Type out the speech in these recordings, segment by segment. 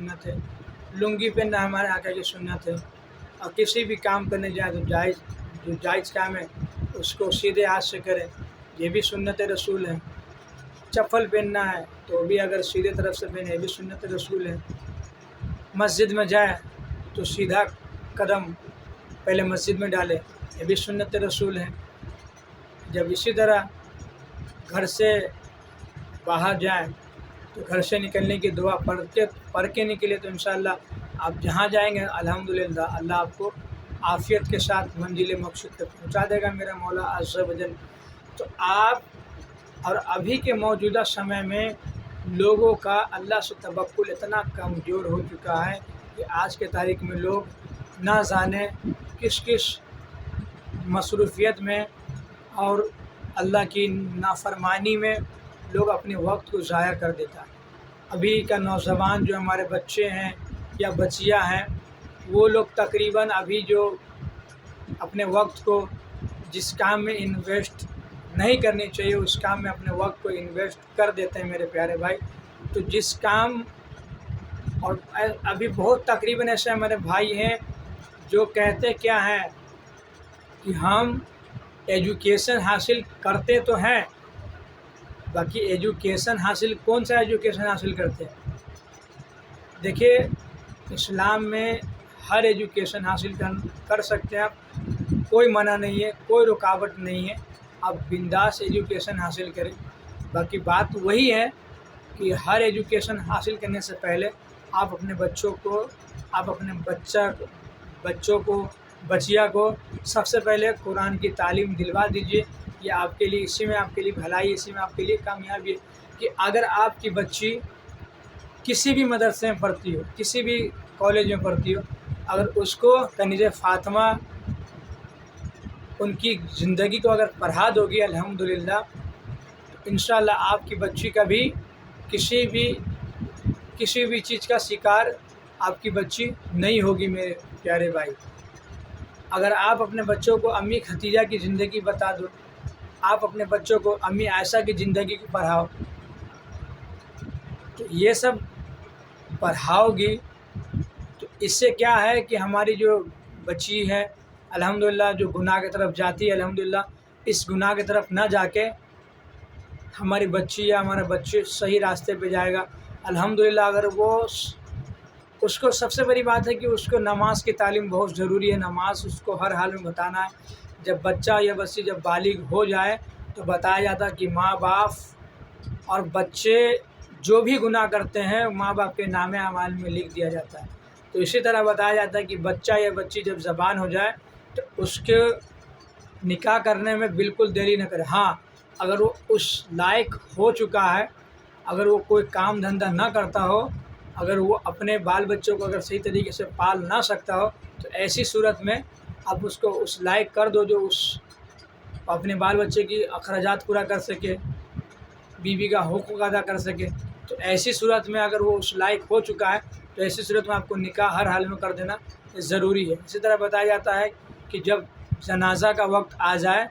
سنت ہے، لنگی پہننا ہمارے آقا کی سنت ہے، اور کسی بھی کام کرنے جائیں تو جو جائز کام ہے اس کو سیدھے ہاتھ سے کریں، یہ بھی سنت رسول ہے۔ چپل پہننا ہے تو بھی اگر سیدھے طرف سے پہنے، یہ بھی سنت رسول ہے۔ مسجد میں جائے تو سیدھا قدم پہلے مسجد میں ڈالے، یہ بھی سنت رسول ہے۔ جب اسی طرح گھر سے باہر جائیں تو گھر سے نکلنے کی دعا پڑھ کے نکلے تو انشاءاللہ آپ جہاں جائیں گے الحمدللہ اللہ آپ کو عافیت کے ساتھ منزل مقصود تک پہنچا دے گا میرا مولا عز و جل۔ تو آپ اور ابھی کے موجودہ سمے میں لوگوں کا اللہ سے توکل اتنا کمزور ہو چکا ہے کہ آج کے تاریخ میں لوگ نہ جانے کس کس مصروفیت میں اور اللہ کی نافرمانی میں لوگ اپنے وقت کو ضائع کر دیتا ہے۔ ابھی کا نوجوان جو ہمارے بچے ہیں یا بچیاں ہیں، وہ لوگ تقریباً ابھی جو اپنے وقت کو جس کام میں انویسٹ نہیں کرنی چاہیے اس کام میں اپنے وقت کو انویسٹ کر دیتے ہیں میرے پیارے بھائی۔ تو جس کام اور ابھی بہت تقریباً ایسے ہمارے بھائی ہیں جو کہتے کیا ہیں کہ ہم ایجوکیشن حاصل کرتے تو ہیں، باقی ایجوکیشن حاصل کون سا ایجوکیشن حاصل کرتے ہیں؟ دیکھیے اسلام میں ہر ایجوکیشن حاصل کر سکتے ہیں آپ، کوئی منع نہیں ہے، کوئی رکاوٹ نہیں ہے، آپ بنداس ایجوکیشن حاصل کریں۔ باقی بات وہی ہے کہ ہر ایجوکیشن حاصل کرنے سے پہلے آپ اپنے بچیا کو سب سے پہلے قرآن کی تعلیم دلوا دیجیے۔ یہ آپ کے لیے، اسی میں آپ کے لیے بھلائی، اسی میں آپ کے لیے کامیابی ہے کہ اگر آپ کی بچی کسی بھی مدرسے میں پڑھتی ہو، کسی بھی کالج میں پڑھتی ہو، اگر اس کو کنیز فاطمہ ان کی زندگی کو اگر پڑھا دو گی الحمدللہ، انشاءاللہ آپ کی بچی کا بھی کسی بھی چیز کا شکار آپ کی بچی نہیں ہوگی میرے پیارے بھائی۔ اگر آپ اپنے بچوں کو امی ختیجہ کی زندگی بتا دو، آپ اپنے بچوں کو امی عائشہ کی زندگی کو پڑھاؤ، تو یہ سب پڑھاؤ گی تو اس سے کیا ہے کہ ہماری جو بچی ہے الحمدللہ جو گناہ کی طرف جاتی ہے الحمدللہ اس گناہ کی طرف نہ جا کے ہماری بچی یا ہمارا بچے صحیح راستے پہ جائے گا الحمدللہ۔ اگر اس کو سب سے بڑی بات ہے کہ اس کو نماز کی تعلیم بہت ضروری ہے، نماز اس کو ہر حال میں بتانا ہے۔ جب بچہ یا بچی جب بالغ ہو جائے تو بتایا جاتا ہے کہ ماں باپ اور بچے جو بھی گناہ کرتے ہیں ماں باپ کے نام اعمال میں لکھ دیا جاتا ہے۔ تو اسی طرح بتایا جاتا ہے کہ بچہ یا بچی جب زبان ہو جائے تو اس کے نکاح کرنے میں بالکل دیری نہ کرے۔ ہاں اگر وہ اس لائق ہو چکا ہے، اگر وہ کوئی کام دھندہ نہ کرتا ہو، اگر وہ اپنے بال بچوں کو اگر صحیح طریقے سے پال نہ سکتا ہو تو ایسی صورت میں آپ اس کو اس لائق کر دو جو اپنے بال بچے کی اخراجات پورا کر سکے، بیوی کا حقوق ادا کر سکے۔ تو ایسی صورت میں اگر وہ اس لائق ہو چکا ہے تو ایسی صورت میں آپ کو نکاح ہر حال میں کر دینا ضروری ہے۔ اسی طرح بتایا جاتا ہے کہ جب جنازہ کا وقت آ جائے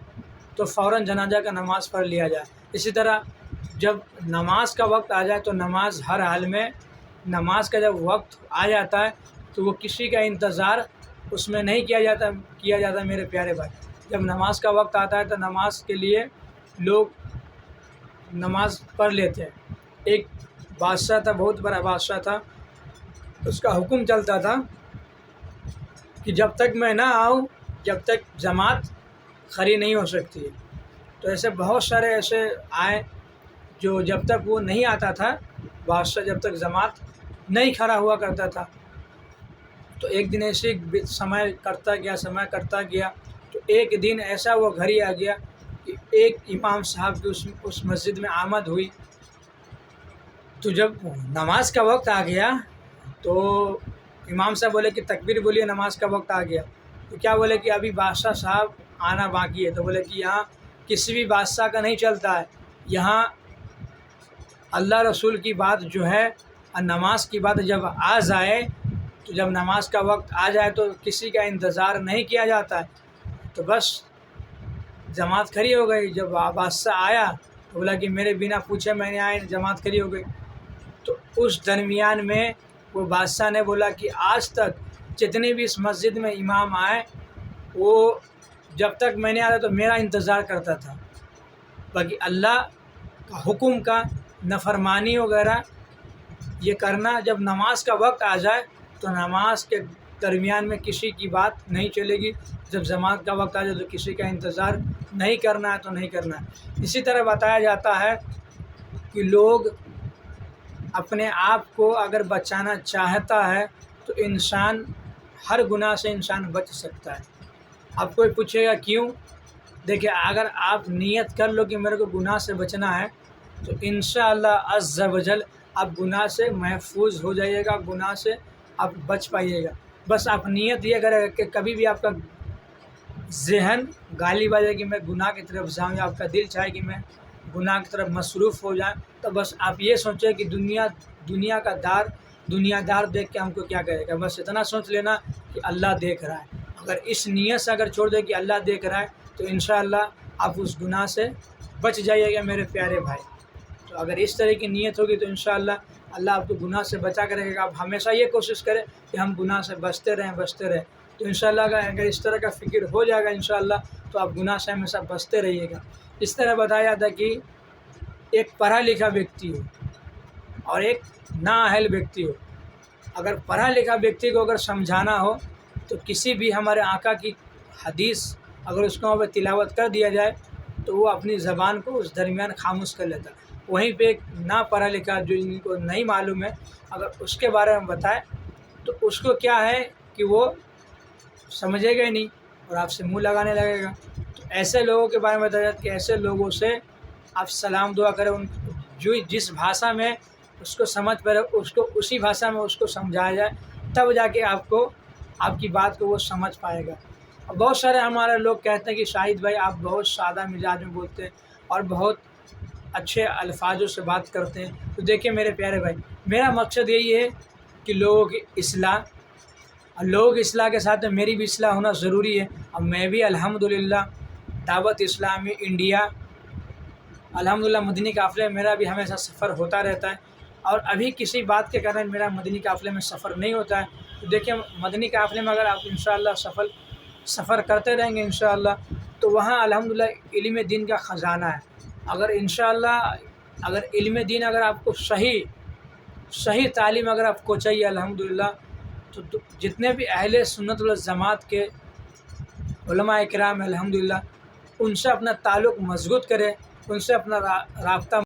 تو فوراً جنازہ کا نماز پڑھ لیا جائے۔ اسی طرح جب نماز کا وقت آ جائے تو نماز ہر حال میں، نماز کا جب وقت آ جاتا ہے تو وہ کسی کا انتظار اس میں نہیں کیا جاتا میرے پیارے بھائی۔ جب نماز کا وقت آتا ہے تو نماز کے لیے لوگ نماز پڑھ لیتے ہیں۔ ایک بادشاہ تھا، بہت بڑا بادشاہ تھا، اس کا حکم چلتا تھا کہ جب تک میں نہ آؤں جب تک جماعت کھڑی نہیں ہو سکتی ہے۔ تو ایسے بہت سارے ایسے آئے جو جب تک وہ نہیں آتا تھا بادشاہ جب تک جماعت نہیں کھڑا ہوا کرتا تھا۔ تو ایک دن ایسے سمے کرتا گیا تو ایک دن ایسا وہ گھڑی آ گیا کہ ایک امام صاحب کی اس مسجد میں آمد ہوئی۔ تو جب نماز کا وقت آ گیا تو امام صاحب بولے کہ تکبیر بولیے، نماز کا وقت آ گیا۔ تو کیا بولے کہ ابھی بادشاہ صاحب آنا باقی ہے۔ تو بولے کہ یہاں کسی بھی بادشاہ کا نہیں چلتا ہے، یہاں اللہ رسول کی بات جو ہے اور نماز کی بات جب آ جائے تو جب نماز کا وقت آ جائے تو کسی کا انتظار نہیں کیا جاتا ہے۔ تو بس جماعت کھڑی ہو گئی۔ جب بادشاہ آیا تو بولا کہ میرے بنا پوچھے میں نے آئے، جماعت کھڑی ہو گئی۔ تو اس درمیان میں وہ بادشاہ نے بولا کہ آج تک جتنے بھی اس مسجد میں امام آئے وہ جب تک میں نے آیا تو میرا انتظار کرتا تھا، باقی اللہ کا حکم کا نافرمانی وغیرہ یہ کرنا، جب نماز کا وقت آ جائے تو نماز کے درمیان میں کسی کی بات نہیں چلے گی، جب جماعت کا وقت آ جائے تو کسی کا انتظار نہیں کرنا ہے تو نہیں کرنا ہے۔ اسی طرح بتایا جاتا ہے کہ لوگ اپنے آپ کو اگر بچانا چاہتا ہے تو انسان ہر گناہ سے انسان بچ سکتا ہے۔ اب کوئی پوچھے گا کیوں؟ دیکھیں، اگر آپ نیت کر لو کہ میرے کو گناہ سے بچنا ہے تو انشاءاللہ عز و جل آپ گناہ سے محفوظ ہو جائیے گا، گناہ سے آپ بچ پائیے گا۔ بس آپ نیت یہ کرے گا کہ کبھی بھی آپ کا ذہن غالب آ جائے کہ میں گناہ کی طرف جاؤں، یا آپ کا دل چاہے کہ میں گناہ کی طرف مصروف ہو جائیں، تو بس آپ یہ سوچیں کہ دنیا کا دنیا دار دیکھ کے ہم کو کیا کرے گا، بس اتنا سوچ لینا کہ اللہ دیکھ رہا ہے۔ اگر اس نیت سے اگر چھوڑ دیں کہ اللہ دیکھ رہا ہے تو انشاءاللہ آپ اس گناہ سے بچ جائیے گا میرے پیارے بھائی۔ تو اگر اس طرح کی نیت ہوگی تو انشاءاللہ اللہ آپ کو گناہ سے بچا کے رکھے گا۔ آپ ہمیشہ یہ کوشش کریں کہ ہم گناہ سے بچتے رہیں تو انشاءاللہ اگر اس طرح کا فکر ہو جائے گا انشاءاللہ تو آپ گناہ سے ہمیشہ بچتے رہیے گا۔ اس طرح بتایا جاتا ہے کہ ایک پڑھا لکھا ویکتی ہو اور ایک نااہل ویکتی ہو، اگر پڑھا لکھا ویکتی کو اگر سمجھانا ہو تو کسی بھی ہمارے آقا کی حدیث اگر اس کو وہاں پہ تلاوت کر دیا جائے تو وہ اپنی زبان کو اس درمیان خاموش کر لیتا ہے۔ وہیں پہ ایک نا پڑھا لکھا جو ان کو نہیں معلوم ہے اگر اس کے بارے میں بتائے تو اس کو کیا ہے کہ وہ سمجھے گا ہی نہیں اور آپ سے منہ لگانے لگے گا۔ تو ایسے لوگوں کے بارے میں بتایا جاتا ہے کہ ایسے لوگوں سے آپ سلام دعا کریں، ان جو جس بھاشا میں اس کو سمجھ پڑے اس کو اسی بھاشا میں اس کو سمجھایا جائے، تب جا کے آپ کی بات کو وہ سمجھ پائے گا۔ اور بہت سارے ہمارے لوگ کہتے ہیں کہ شاہد بھائی آپ بہت سادہ مزاج میں بولتے ہیں اور بہت اچھے الفاظوں سے بات کرتے ہیں۔ تو دیکھیں میرے پیارے بھائی، میرا مقصد یہی ہے کہ لوگوں کی اصلاح، اور لوگوں کی اصلاح کے ساتھ میری بھی اصلاح ہونا ضروری ہے۔ اب میں بھی الحمدللہ دعوت اسلامی انڈیا الحمدللہ مدنی قافلے میں میرا بھی ہمیشہ سفر ہوتا رہتا ہے، اور ابھی کسی بات کے کارن میرا مدنی قافلے میں سفر نہیں ہوتا ہے۔ تو دیکھیں مدنی قافلے میں اگر آپ انشاءاللہ سفر کرتے رہیں گے انشاءاللہ تو وہاں الحمدللہ علم دین کا خزانہ ہے۔ اگر انشاءاللہ اگر علم دین اگر آپ کو صحیح تعلیم اگر آپ کو چاہیے الحمدللہ تو جتنے بھی اہل سنت والجماعت کے علماء اکرام الحمدللہ ان سے اپنا تعلق مضبوط کرے، ان سے اپنا رابطہ